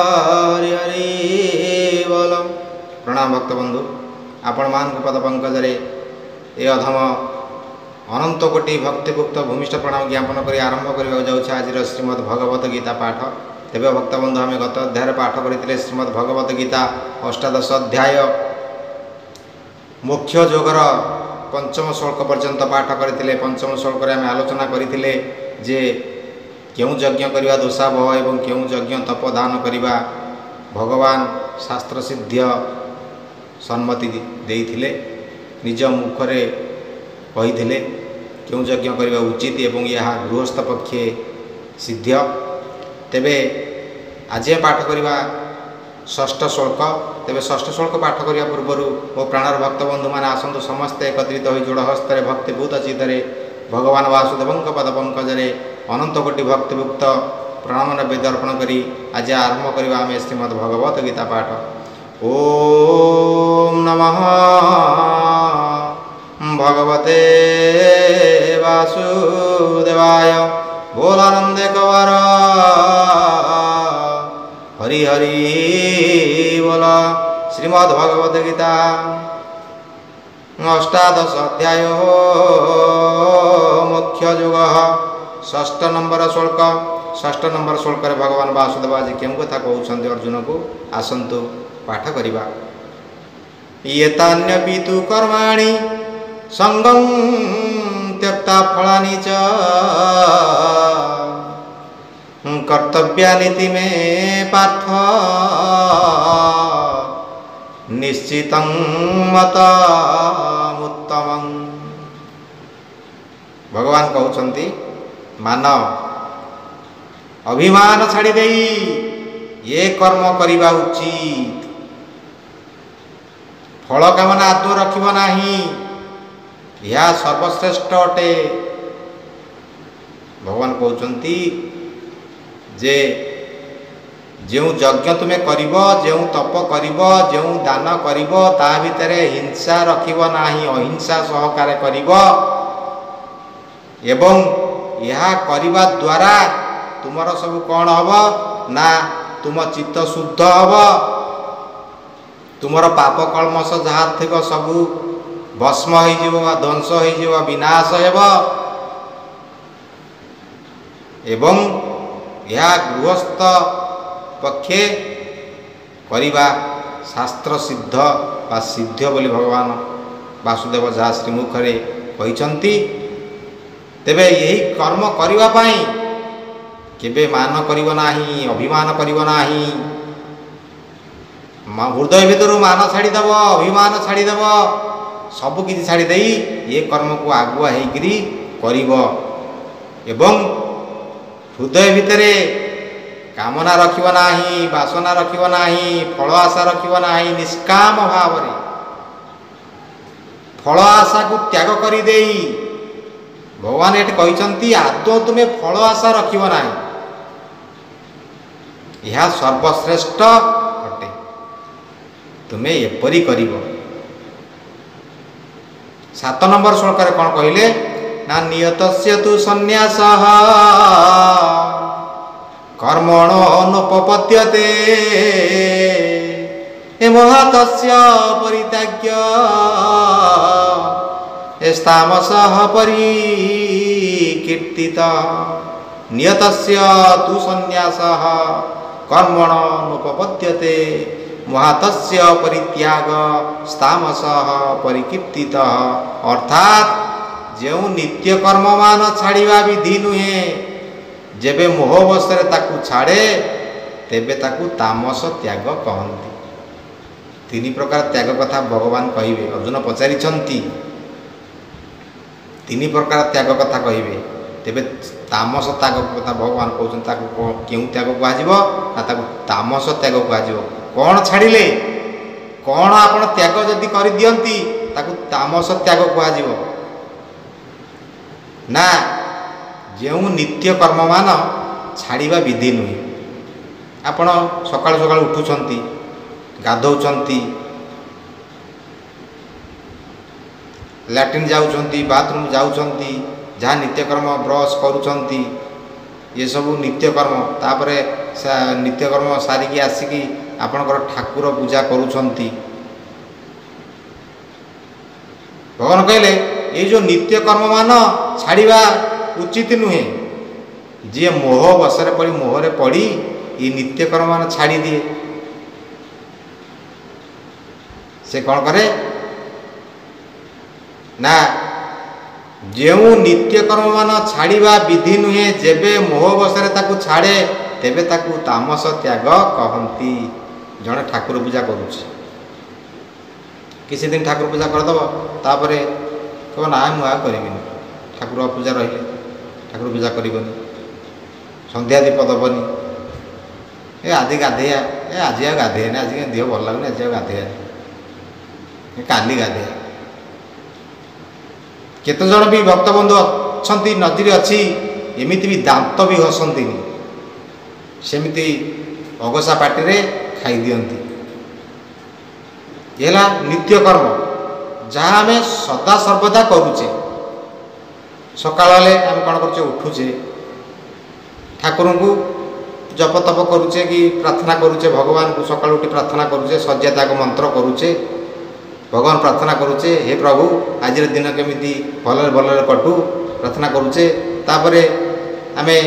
हरि हरि बोल। प्रणाम भक्त बंधु, आपण मान पद पंकज ए अधम अनंत कोटि भक्तिभुक्त भूमिष्ठ प्रणाम ज्ञापन कर आरंभ करने जाऊँ आज श्रीमद् भगवत गीता पाठ। तेबे भक्त बंधु आम गत अध्याय पाठ करते श्रीमद् भगवत गीता अष्टादश अध्याय मोक्ष जोगर पंचम श्लोक पर्यंत पाठ करते। पंचम श्लोक आम आलोचना करते जे क्यों यज्ञ करवा दोषावह एवं क्यों यज्ञ तपदान करवा भगवान शास्त्र सिद्ध सम्मति देइथिले, निज मुखरे कही क्यों यज्ञ करवा उचित एवं यह गृहस्थ पक्षे सिद्ध। तेबे आज पाठ करवा षष्ठ श्लोक। तेबे षष्ठ श्लोक पाठ करने पूर्वर मो प्राणर भक्त बंधु मैंने आसतु समस्ते एकत्रित हो जोड़ हस्ते भक्तिभूत चित्तरे भगवान वासुदेव पद पंकजरे अनंत कोटि भक्तिभुक्त प्रणाम नैवेद्य अर्पण करी आज आरंभ करवा आम श्रीमद् भगवत गीता पाठ। ओम नमः भगवते वासुदेवाय। बोलानंद कवर हरि हरि बोला। श्रीमद् भगवत गीता अष्टादश अध्याय मुख्य योग षष्ठ नंबर श्लोक। षष्ठ नंबर श्लोक भगवान वासुदेव आज क्यों कथा कहते अर्जुन को आसतु पाठ करिबा। ये तान्यपि तु कर्माणि संगं त्यक्ता फलानि च कर्तव्यानिति मे पार्थ निश्चितं मतमुत्तमं। भगवान कहउछन्ति मानव अभिमान छाड़ी देई ये कर्म करिबा उचित, फल कामना आदौ रखिब नाही, यह सर्वश्रेष्ठ अटे। भगवान कहउछन्ति जे जो यज्ञ तुम्हें करिब, जो तप करिब, जो दान करिब ता भितरे हिंसा रखिब नाही, अहिंसा सहकार करिब एवं यह करिबा द्वारा तुमर सब कौन हब ना तुम चित्त शुद्ध हब, तुमर पाप कलमश जहाँ थी सबू भस्म हो ध्वंस हो विनाश हेब एवं यह गृहस्थ पक्षे करिबा शास्त्र सिद्ध बा सिद्ध बोली भगवान वासुदेव जहाँ श्रीमुखरे कहिसंती। तेबे यही कर्म करिबा पाई केबे मान करिब नाही, अभिमान करिब नाही। हृदय भितर मान छाड़ीदेव, अभिमान छाड़ीदेव, सबकि छाड़ी देई ये कर्म को आगुआ होकरी करिब एवं हृदय भितरे कामना रखिब नाही, वासना रखिब नाही, फल आशा रखिब नाही। निष्काम भाव रे फल आशा को त्याग करी देई भगवान ये कहते आदौ तुम्हें फल आशा रखिब नाही, यह सर्वश्रेष्ठ अटे। तुम्हें एपरी करिब। 7 नंबर श्लोक कौन कहले ना नियतस्य तु संन्यासः कर्मणो अनुपपद्यते महतस्य परित्याज्य स्तामसः परिकीर्तितः। नियतस्य तु संन्यासः कर्मणो अनुपपद्यते महातस्य परित्याग स्तामसः परिकीर्तितः। अर्थात जो नित्य कर्म मान छाड़िबा विधि नुहे, जेबे मोहवशरे ताकू छाड़े तेबे ताकू तामस त्याग कहती। 3 प्रकार त्याग कथा भगवान कहिबे। अर्जुन पचारिछंती 3 प्रकार त्याग कथा कहिबे। तेबे तामस त्याग कथा भगवान कहउछन ताकू क्यों त्याग कहजिबो ना ताकू तामस त्याग कहजिबो। कौन छाड़िले कौन आपण त्याग जदि करि दियंती ताकू तामस त्याग कहजिबो ना जो नित्य कर्म मान छाड़िबा विधि नुहे। आपण सकाळ सकाळ उठुछंती, गाधौछंती, लैट्रिन जाउछंती, बाथरूम जाउछंती, जहाँ नित्यकर्म ब्रश करुछंती ये सब नित्यकर्म। तापरे ନିତ୍ୟକର୍ମ ସାରିକି ଆସିକି ଆପଣଙ୍କର ଠାକୁର ପୂଜା କରୁଛନ୍ତି। ଭଗବାନ କହିଲେ ଏଇ ଯେଉଁ ନିତ୍ୟକର୍ମମାନ ଛାଡ଼ିବା ଉଚିତ ନୁହେଁ। ଯିଏ ମୋହ ବଶରେ ପଡ଼ି ମୋହରେ ପଡ଼ି ଏ ନିତ୍ୟକର୍ମମାନ ଛାଡ଼ିଦିଏ, ସେ କ'ଣ କରେ ନା ଯେଉଁ ନିତ୍ୟକର୍ମମାନ ଛାଡ଼ିବା ବିଧି ନୁହେଁ, ଯେବେ ମୋହ ବଶରେ ତାକୁ ଛାଡ଼େ ତେବେ ତାକୁ ତାମସ ତ୍ୟାଗ କହନ୍ତି। ଜଣେ ଠାକୁର ପୂଜା କରୁଛି, କିଛି ଦିନ ଠାକୁର ପୂଜା କରିଦେବ, ତାପରେ କହିବ ନା ମୁଁ ଆଉ କରିବିନି, ଠାକୁର ପୂଜା ରହିଲେ ଠାକୁର ପୂଜା କରିବନି, ସନ୍ଧ୍ୟା ଦୀପ ଦେବନି, ଆଜି ଗାଧେଇବା, ଆଜି ଆଉ ଗାଧେଇନି, ଆଜି ଦେହ ଭଲ ଲାଗୁନି, ଆଜି ଆଉ ଗାଧେଇବା, କାଲି ଗାଧେଇବା। କେତେଜଣ ବି ଭକ୍ତବନ୍ଧୁ ଅଛନ୍ତି, ନଦୀରେ ଅଛି, ଏମିତି ବି ଦାନ୍ତ ବି ଘଷନ୍ତିନି, ସେମିତି ଅଗସା ପାଟିରେ ଖାଇଦିଅନ୍ତି। ଏ ହେଲା ନିତ୍ୟକର୍ମ, ଯାହା ଆମେ ସଦାସର୍ବଦା କରୁଛେ। ସକାଳ ହେଲେ ଆମେ କ'ଣ କରୁଛେ, ଉଠୁଛେ, ଠାକୁରଙ୍କୁ ଜପ ତପ କରୁଛେ କି ପ୍ରାର୍ଥନା କରୁଛେ, ଭଗବାନଙ୍କୁ ସକାଳୁ ଉଠି ପ୍ରାର୍ଥନା କରୁଛେ, ଶଯ୍ୟା ତ୍ୟାଗ ମନ୍ତ୍ର କରୁଛେ, ଭଗବାନ ପ୍ରାର୍ଥନା କରୁଛେ, ହେ ପ୍ରଭୁ ଆଜିର ଦିନ କେମିତି ଭଲରେ ଭଲରେ କଟୁ, ପ୍ରାର୍ଥନା କରୁଛେ। ତାପରେ ଆମେ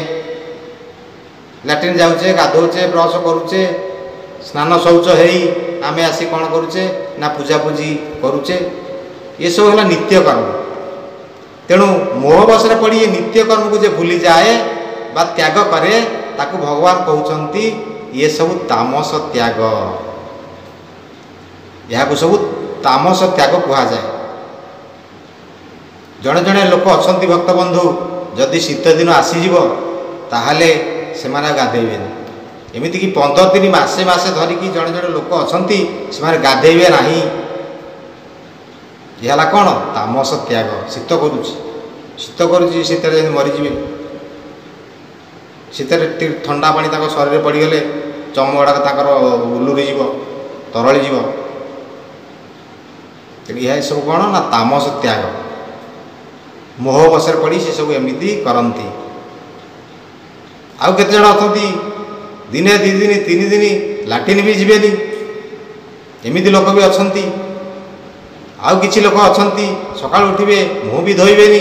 ଲାଟ୍ରିନ୍ ଯାଉଛେ, ଗାଧୋଉଛେ, ବ୍ରଶ କରୁଛେ, ସ୍ନାନ ଶୌଚ ହେଇ ଆମେ ଆସି କ'ଣ କରୁଛେ ନା ପୂଜାପୂଜି କରୁଛେ। ଏସବୁ ହେଲା ନିତ୍ୟକର୍ମ। ତେଣୁ ମୋହ ବଶରେ ପଡ଼ି ଏ ନିତ୍ୟକର୍ମକୁ ଯେ ଭୁଲିଯାଏ ବା ତ୍ୟାଗ କରେ, ତାକୁ ଭଗବାନ କହୁଛନ୍ତି ଏସବୁ ତାମସ ତ୍ୟାଗ। ଏହାକୁ ସବୁ ତାମସ ତ୍ୟାଗ କୁହାଯାଏ। ଜଣେ ଜଣେ ଲୋକ ଅଛନ୍ତି ଭକ୍ତବନ୍ଧୁ, ଯଦି ଶୀତ ଦିନ ଆସିଯିବ ତାହେଲେ ସେମାନେ ଆଉ ଗାଧେଇବେନି। ଏମିତିକି 15 ଦିନ ମାସେ ମାସେ ଧରିକି ଜଣେ ଜଣେ ଲୋକ ଅଛନ୍ତି, ସେମାନେ ଗାଧେଇବେ ନାହିଁ। ଏହା ହେଲା କ'ଣ, ତାମସ ତ୍ୟାଗ। ଶୀତ କରୁଛି, ଶୀତରେ ଯେମିତି ମରିଯିବେ। ଶୀତରେ ଥଣ୍ଡା ପାଣି ତାଙ୍କ ଶରୀରରେ ପଡ଼ିଗଲେ ଚମ ଗୁଡ଼ାକ ତାଙ୍କର ଉଲୁରିଯିବ, ତରଳିଯିବ। ତେଣୁ ଏହା ସବୁ କ'ଣ ନା ତାମସ ତ୍ୟାଗ। ମୋହ ବଶରେ ପଡ଼ି ସେସବୁ ଏମିତି କରନ୍ତି। ଆଉ କେତେଜଣ ଅଛନ୍ତି, ଦିନେ 2 ଦିନ 3 ଦିନ ଲାଟ୍ରିନ୍ ବି ଯିବେନି, ଏମିତି ଲୋକ ବି ଅଛନ୍ତି। ଆଉ କିଛି ଲୋକ ଅଛନ୍ତି ସକାଳୁ ଉଠିବେ, ମୁହଁ ବି ଧୋଇବେନି।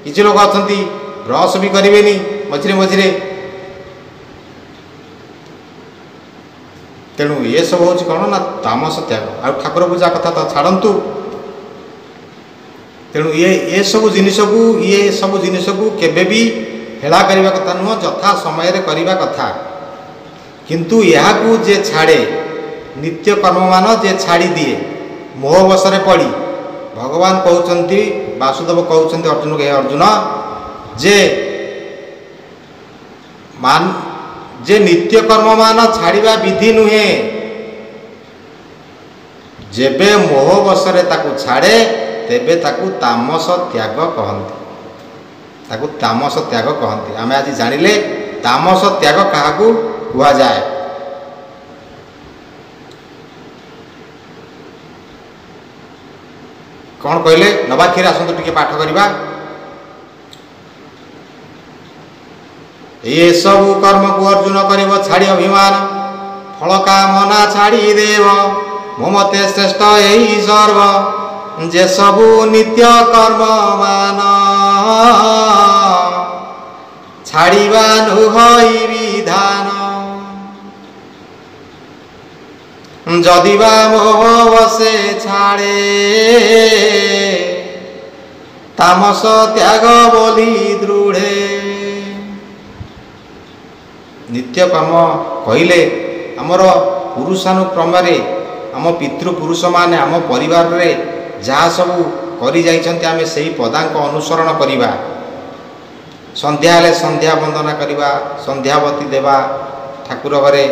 କିଛି ଲୋକ ଅଛନ୍ତି ବ୍ରସ୍ ବି କରିବେନି ମଝିରେ ମଝିରେ। ତେଣୁ ଏସବୁ ହେଉଛି କ'ଣ ନା ତାମସ ତ୍ୟାଗ। ଆଉ ଠାକୁର ପୂଜା କଥା ତ ଛାଡ଼ନ୍ତୁ। ତେଣୁ ଏସବୁ ଜିନିଷକୁ କେବେ ବି ହେଳା କରିବା କଥା ନୁହଁ, ଯଥା ସମୟରେ କରିବା କଥା। କିନ୍ତୁ ଏହାକୁ ଯେ ଛାଡ଼େ, ନିତ୍ୟକର୍ମମାନ ଯେ ଛାଡ଼ିଦିଏ ମୋହ ବଶରେ ପଡ଼ି, ଭଗବାନ କହୁଛନ୍ତି, ବାସୁଦେବ କହୁଛନ୍ତି ଅର୍ଜୁନକୁ, ହେ ଅର୍ଜୁନ, ଯେ ନିତ୍ୟକର୍ମମାନ ଛାଡ଼ିବା ବିଧି ନୁହେଁ, ଯେବେ ମୋହ ବଶରେ ତାକୁ ଛାଡ଼େ ତେବେ ତାକୁ ତାମସ ତ୍ୟାଗ କହନ୍ତି। ତାକୁ ତାମସ ତ୍ୟାଗ କହନ୍ତି। ଆମେ ଆଜି ଜାଣିଲେ ତାମସ ତ୍ୟାଗ କାହାକୁ କୁହାଯାଏ। କ'ଣ କହିଲେ, ନବାକ୍ଷୀରେ ଆସନ୍ତୁ ଟିକେ ପାଠ କରିବା। ଏସବୁ କର୍ମକୁ ଅର୍ଜୁନ କରିବ ଛାଡ଼ି ଅଭିମାନ, ଫଳ କାମନା ଛାଡ଼ିଦେବ, ମୋ ମତେ ଶ୍ରେଷ୍ଠ ଏହି ସର୍ବ, ଯେ ସବୁ ନିତ୍ୟ କର୍ମ ମାନ ଛାଡ଼ିବା ନୁହଇ ବିଧାନ, ଯଦିବା ମୋହ ବଶେ ଛାଡ଼େ ତାମସ ତ୍ୟାଗ ବୋଲି ଦୃଢ଼େ। ନିତ୍ୟକର୍ମ କହିଲେ ଆମର ପୁରୁଷାନୁକ୍ରମରେ ଆମ ପିତୃପୁରୁଷମାନେ ଆମ ପରିବାରରେ ଯାହା ସବୁ କରି ଯାଇଛନ୍ତି, ଆମେ ସେହି ପଦାଙ୍କ ଅନୁସରଣ କରିବା। ସନ୍ଧ୍ୟା ହେଲେ ସନ୍ଧ୍ୟା ବନ୍ଦନା କରିବା, ସନ୍ଧ୍ୟାବତୀ ଦେବା, ଠାକୁର ଘରେ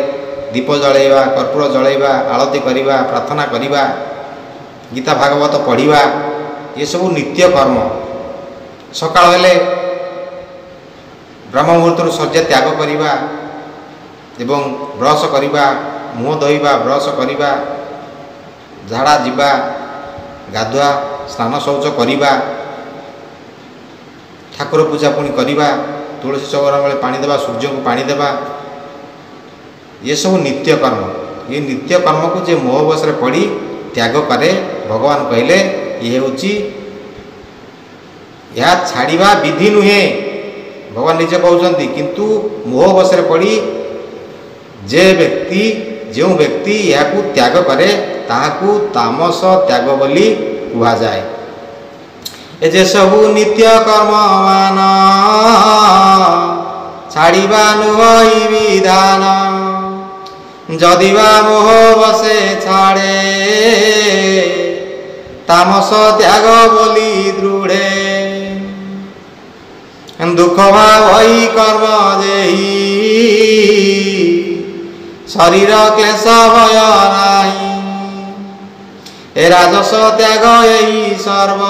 ଦୀପ ଜଳେଇବା, କର୍ପୂର ଜଳେଇବା, ଆଳତି କରିବା, ପ୍ରାର୍ଥନା କରିବା, ଗୀତା ଭାଗବତ ପଢ଼ିବା, ଏସବୁ ନିତ୍ୟକର୍ମ। ସକାଳ ହେଲେ ବ୍ରହ୍ମ ମୁହୂର୍ତ୍ତରୁ ଶଯ୍ୟା ତ୍ୟାଗ କରିବା ଏବଂ ବ୍ରଶ କରିବା, ମୁହଁ ଧୋଇବା, ବ୍ରଶ କରିବା, ଝାଡ଼ା ଯିବା, ଗାଧୁଆ, ସ୍ନାନ ଶୌଚ କରିବା, ଠାକୁର ପୂଜା ପୁଣି କରିବା, ତୁଳସୀ ଚଉରା ବେଳେ ପାଣି ଦେବା, ସୂର୍ଯ୍ୟଙ୍କୁ ପାଣି ଦେବା, ये सब नित्य कर्म। ये नित्य कर्म को जे मोह बस पड़ी त्याग करे भगवान कहले ये हूँ यह छाड़वा विधि नुहे। भगवान निजे कहते किंतु मोह बस पड़ी जे व्यक्ति जो व्यक्ति यह त्याग करे ताहाकू तामस त्याग बोली कहा जाए। ए जे सबु नित्य कर्म मान छाड़वा नुहई विधान जदिवा मोह बसे छाड़े तामस त्याग बोली दृढ़े दुख भाई कर्म जेहि शरीर क्लेश भय नाही ए राजस त्याग यही सर्व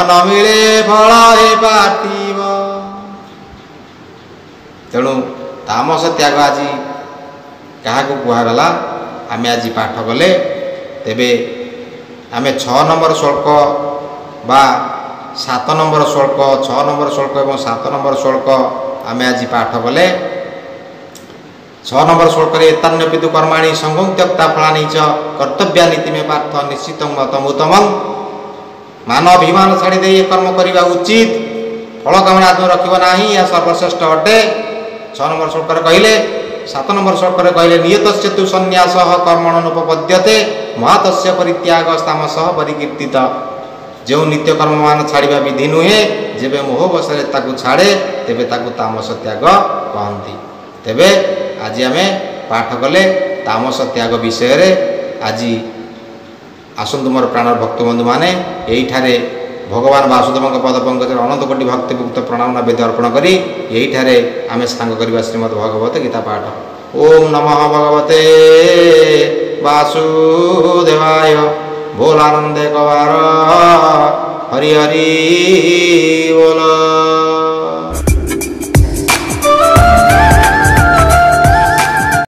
न मिले फल हे पार्थिव। तेणु तामस त्याग आज क्या कहगला आम आज पाठ कले तेबे आम 6 नंबर श्लोक बा 7 नंबर श्लोक 6 नंबर श्लोक और 7 नंबर श्लोक आम आज पाठ कले। 6 नंबर श्लोक एतान्यपितु कर्माणि संगं त्यक्ता फलानि च कर्तव्यानीति में पार्थ निश्चित मतमुत्तम। मान अभिमान छाड़ी दे कर्म करने उचित फल कामना आत्म रखिब नाही या सर्वश्रेष्ठ अटे। 6 नंबर श्लोक कहले 7 नंबर श्लोक कहले नियतस्य तु संन्यासः कर्मणोपपद्यते महतस्य परित्याग तामसः परिकीर्तित। जो नित्य कर्म मान छाड़वा विधि नुहे जेबे मोह बसरे ताकू छाड़े तेबे ताकू तामस त्याग कहती। तेबे आज आम पाठ कले तामस त्याग विषय रे। आज आसतु मोर प्राण भक्त बंधु माने यहीठारे भगवान वासुदेव पद पंकज अनंत कोटि भक्तिमुक्त प्रणाम नैवेद्य अर्पण करी यहीठारे आम सांग करवा श्रीमद् भगवत गीता पाठ। ओम नमः भगवते वासुदेवाय बोल आनंदे कवार हरि हरि बोल।